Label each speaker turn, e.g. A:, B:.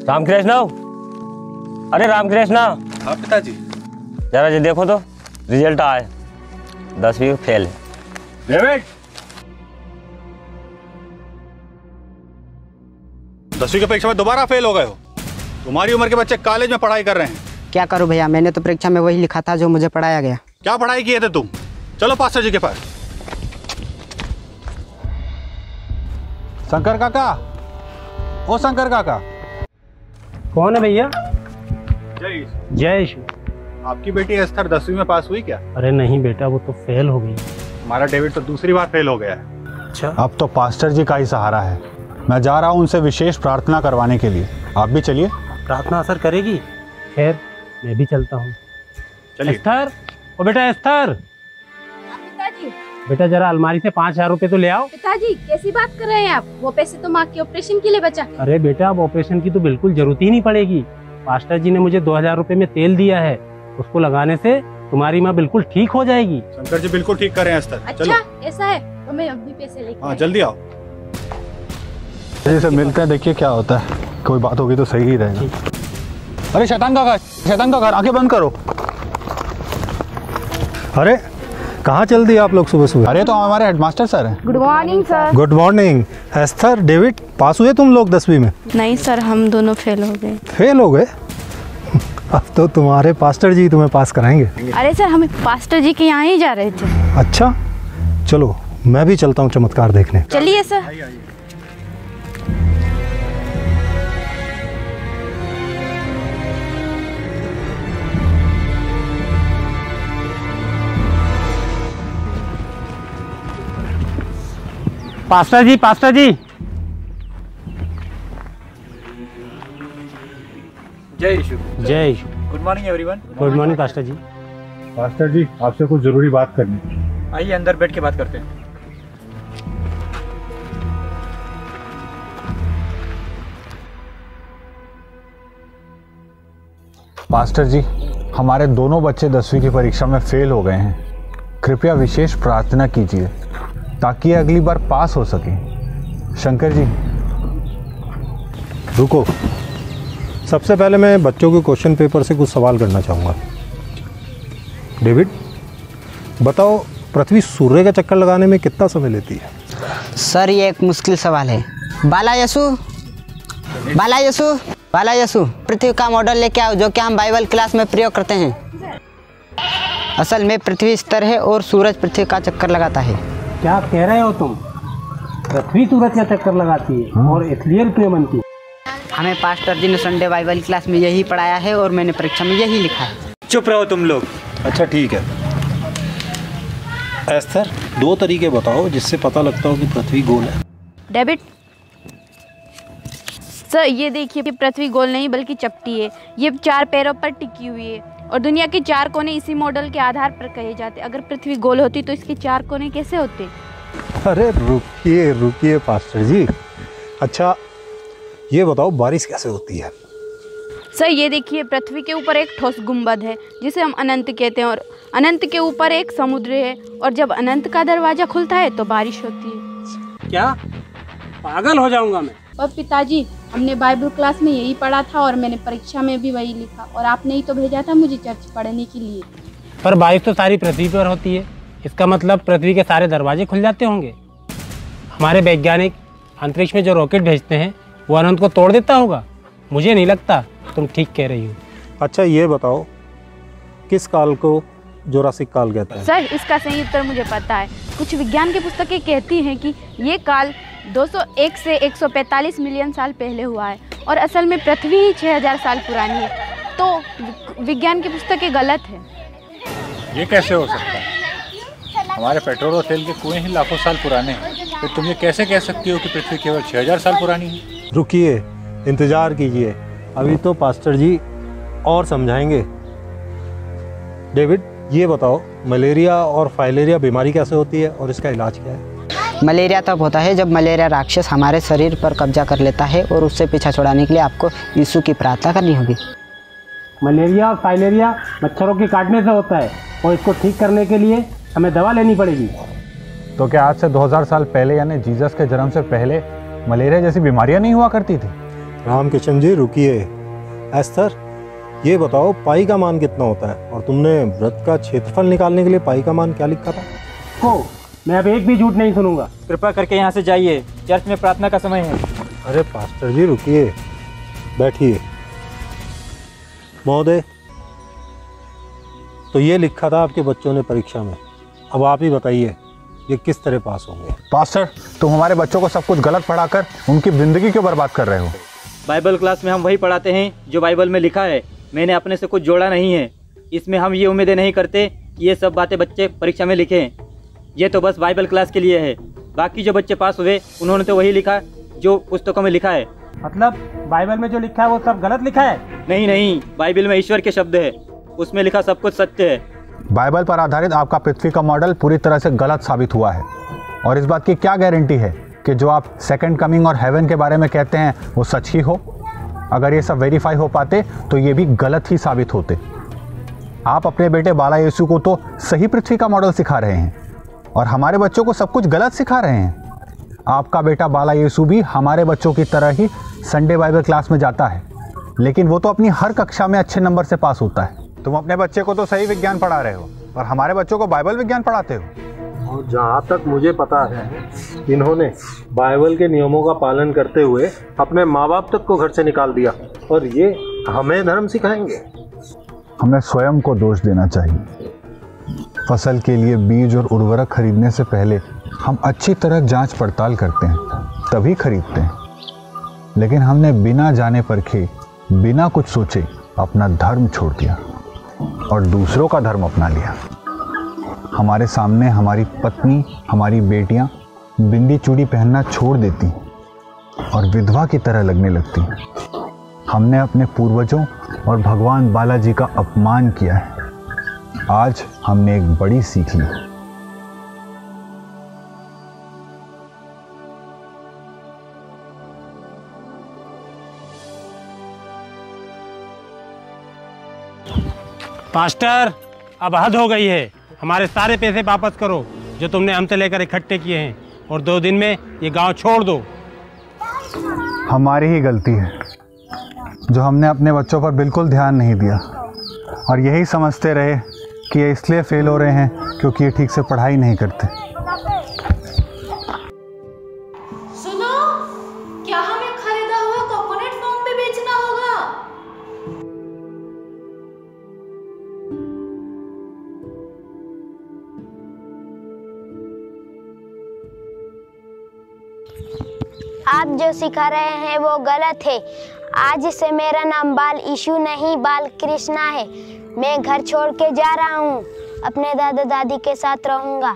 A: रामकृष्ण, अरे रामकृष्ण।
B: हाँ पिताजी।
A: जरा जी देखो तो रिजल्ट आए, 10वीं फेल है।
B: डेविड, 10वीं की परीक्षा में दोबारा फेल हो गए हो। तुम्हारी उम्र के बच्चे कॉलेज में पढ़ाई कर रहे हैं।
C: क्या करूं भैया, मैंने तो परीक्षा में वही लिखा था जो मुझे पढ़ाया गया।
B: क्या पढ़ाई किए थे तुम? चलो पास्टर जी के पास। शंकर काका, ओ शंकर काका।
D: कौन है भैया?
B: जय
D: जय श्री।
B: आपकी बेटी एस्थर 10वीं में पास हुई क्या?
D: अरे नहीं बेटा, वो तो फेल हो गई।
B: हमारा डेविड तो दूसरी बार फेल हो गया है।
D: अच्छा,
B: अब तो पास्टर जी का ही सहारा है। मैं जा रहा हूँ उनसे विशेष प्रार्थना करवाने के लिए। आप भी चलिए।
D: प्रार्थना असर करेगी? खैर मैं भी चलता हूँ।
B: चलिए।
D: एस्थर, ओ बेटा एस्थर।
E: पिताजी।
D: बेटा जरा अलमारी से 5000 रुपए तो ले आओ।
E: पिताजी कैसी बात कर रहे हैं आप? वो पैसे तो माँ के ऑपरेशन के लिए बचा।
D: अरे बेटा, अब ऑपरेशन की तो बिल्कुल जरूरत ही नहीं पड़ेगी। पास्टर जी ने मुझे 2000 रुपए में तेल दिया है, उसको लगाने से तुम्हारी माँ बिल्कुल ठीक हो जाएगी।
B: शंकर जी बिल्कुल ठीक कर रहे हैं एस्थर।
E: अच्छा ऐसा है तो मैं अभी पैसे लेके।
B: हाँ जल्दी आओ। जी से मिलते हैं, देखिए क्या होता है। कोई बात होगी तो सही ही रहेगा। अरे शैतान का घर, आंखें बंद करो।
F: अरे कहाँ चल दिए आप लोग सुबह सुबह?
B: अरे तो हमारे हेडमास्टर सर हैं।
E: Good morning sir.
F: Good morning. Esther, David, pass हुए तुम लोग 10वीं में?
E: नहीं सर, हम दोनों फेल हो गए।
F: फेल हो गए? अब तो तुम्हारे पास्टर जी तुम्हें पास कराएंगे।
E: अरे सर, हम पास्टर जी के यहाँ ही जा रहे थे।
F: अच्छा चलो, मैं भी चलता हूँ चमत्कार देखने।
E: चलिए sir.
D: Pastor ji, pastor ji.
B: जय यीशु।
D: जय Yeshu.
B: Good morning everyone.
D: Good morning pastor ji.
B: Pastor ji आपसे कुछ जरूरी बात करनी है।
G: आइए अंदर बैठ के बात करते हैं।
B: पास्टर जी, हमारे दोनों बच्चे 10वीं की परीक्षा में फेल हो गए हैं। कृपया विशेष प्रार्थना कीजिए ताकि अगली बार पास हो सके। शंकर जी।
F: रुको, सबसे पहले मैं बच्चों के क्वेश्चन पेपर से कुछ सवाल करना चाहूँगा। डेविड बताओ, पृथ्वी सूर्य का चक्कर लगाने में कितना समय लेती है?
C: सर ये एक मुश्किल सवाल है। बाला यसु, पृथ्वी का मॉडल लेके आओ जो कि हम बाइबल क्लास में प्रयोग करते हैं। असल में पृथ्वी स्तर है और सूरज पृथ्वी का चक्कर लगाता है।
D: क्या कह रहे हो तुम? पृथ्वी सूरज का चक्कर लगाती है और इसलिए क्यों बनती है?
C: हमें पास्टर जी ने संडे बाइबल क्लास में यही पढ़ाया है और मैंने परीक्षा में यही लिखा है।
G: चुप रहो तुम लोग।
B: अच्छा ठीक है।
F: एस्थर, 2 तरीके बताओ जिससे पता लगता हो कि पृथ्वी गोल है।
E: डेविड सर, ये देखिए पृथ्वी गोल नहीं बल्कि चपटी है। ये 4 पैरों पर टिकी हुई है और दुनिया के 4 कोने इसी मॉडल के आधार पर कहे जाते। अगर पृथ्वी गोल होती तो इसके 4 कोने कैसे होते?
F: अरे रुकिए पास्टर जी। अच्छा ये बताओ, बारिश कैसे होती है?
E: सर ये देखिए, पृथ्वी के ऊपर एक ठोस गुंबद है जिसे हम अनंत कहते हैं और अनंत के ऊपर एक समुद्र है और जब अनंत का दरवाजा खुलता है तो बारिश होती है।
D: क्या पागल हो जाऊंगा मैं?
E: और पिताजी, हमने बाइबल क्लास में यही पढ़ा था और मैंने परीक्षा में भी वही लिखा और आपने ही तो भेजा था मुझे चर्च पढ़ने के लिए।
D: पर बारिश तो सारी पृथ्वी पर होती है, इसका मतलब पृथ्वी के सारे दरवाजे खुल जाते होंगे। हमारे वैज्ञानिक अंतरिक्ष में जो रॉकेट भेजते हैं वो अनंत को तोड़ देता होगा। मुझे नहीं लगता, तुम ठीक कह रही हो।
F: अच्छा ये बताओ, किस काल को जोरासिक काल कहते हैं?
E: सर इसका सही उत्तर मुझे पता है। कुछ विज्ञान की पुस्तकें कहती हैं कि ये काल 201 से 145 मिलियन साल पहले हुआ है और असल में पृथ्वी ही 6000 साल पुरानी है। तो विज्ञान की पुस्तकें गलत है।
B: ये कैसे हो सकता है? हमारे पेट्रोल और तेल के कुएं ही लाखों साल पुराने हैं, फिर तुम ये कैसे कह सकती हो कि पृथ्वी केवल 6000 साल पुरानी है?
F: रुकिए, इंतजार कीजिए, अभी तो पास्टर जी और समझाएंगे। डेविड ये बताओ, मलेरिया और फाइलेरिया बीमारी कैसे होती है और इसका इलाज क्या है?
C: मलेरिया तब होता है जब मलेरिया राक्षस हमारे शरीर पर कब्जा कर लेता है और उससे पीछा छुड़ाने के लिए आपको यीशु की प्रार्थना करनी होगी।
D: मलेरिया और फाइलेरिया मच्छरों के काटने से होता है और इसको ठीक करने के लिए हमें दवा लेनी पड़ेगी।
B: तो क्या आज से 2000 साल पहले यानी जीसस के जन्म से पहले मलेरिया जैसी बीमारियां नहीं हुआ करती थी?
F: रामकिशन जी रुकिए। एस्तर, ये बताओ पाई का मान कितना होता है? और तुमने व्रत का क्षेत्रफल निकालने के लिए पाई का मान क्या लिखा था?
D: हो, मैं अब एक भी झूठ नहीं सुनूंगा।
G: कृपया करके यहाँ से जाइए, चर्च में प्रार्थना का समय है।
F: अरे पास्टर जी रुकिए, बैठिए। महोदय, तो ये लिखा था आपके बच्चों ने परीक्षा में, अब आप ही बताइए ये किस तरह पास होंगे?
B: पास्टर, तुम हमारे बच्चों को सब कुछ गलत पढ़ाकर उनकी ज़िंदगी क्यों बर्बाद कर रहे हो?
G: बाइबल क्लास में हम वही पढ़ाते हैं जो बाइबल में लिखा है। मैंने अपने से कुछ जोड़ा नहीं है। इसमें हम ये उम्मीदें नहीं करते कि ये सब बातें बच्चे परीक्षा में लिखें। ये तो बस बाइबल क्लास के लिए है। बाकी जो बच्चे पास हुए उन्होंने तो वही लिखा जो पुस्तकों में लिखा है।
D: मतलब बाइबल में जो लिखा है वो सब गलत लिखा है?
G: नहीं, बाइबल में ईश्वर के शब्द है, उसमें लिखा सब कुछ सत्य है।
B: बाइबल पर आधारित आपका पृथ्वी का मॉडल पूरी तरह से गलत साबित हुआ है। और इस बात की क्या गारंटी है कि जो आप सेकंड कमिंग और हेवन के बारे में कहते हैं वो सच ही हो? अगर ये सब वेरीफाई हो पाते तो ये भी गलत ही साबित होते। आप अपने बेटे बाला यीशु को तो सही पृथ्वी का मॉडल सिखा रहे हैं और हमारे बच्चों को सब कुछ गलत सिखा रहे हैं। आपका बेटा बाला यीशु भी हमारे बच्चों की तरह ही संडे बाइबल क्लास में जाता है, लेकिन वो तो अपनी हर कक्षा में अच्छे नंबर से पास होता है। तुम अपने बच्चे को तो सही विज्ञान पढ़ा रहे हो और हमारे बच्चों को बाइबल विज्ञान पढ़ाते हो।
F: और जहाँ तक मुझे पता है, इन्होंने बाइबल के नियमों का पालन करते हुए अपने माँ बाप तक को घर से निकाल दिया, और ये हमें धर्म सिखाएंगे।
B: हमें स्वयं को दोष देना चाहिए। फसल के लिए बीज और उर्वरक खरीदने से पहले हम अच्छी तरह जांच पड़ताल करते हैं, तभी खरीदते हैं। लेकिन हमने बिना जाने परखे, बिना कुछ सोचे अपना धर्म छोड़ दिया और दूसरों का धर्म अपना लिया। हमारे सामने हमारी पत्नी, हमारी बेटियां बिंदी चूड़ी पहनना छोड़ देती और विधवा की तरह लगने लगती। हमने अपने पूर्वजों और भगवान बालाजी का अपमान किया है। आज हमने एक बड़ी सीख ली।
D: पास्टर, अब हद हो गई है। हमारे सारे पैसे वापस करो जो तुमने हमसे लेकर इकट्ठे किए हैं, और 2 दिन में ये गांव छोड़ दो।
B: हमारी ही गलती है जो हमने अपने बच्चों पर बिल्कुल ध्यान नहीं दिया और यही समझते रहे कि ये इसलिए फेल हो रहे हैं क्योंकि ये ठीक से पढ़ाई नहीं करते।
H: सुनो, क्या हमें खरीदा हुआ कोकोनट फार्म पे बेचना होगा?
I: आप जो सिखा रहे हैं वो गलत है। आज से मेरा नाम बाल यीशु नहीं, बाल कृष्णा है। मैं घर छोड़ के जा रहा हूँ, अपने दादा दादी के साथ रहूँगा।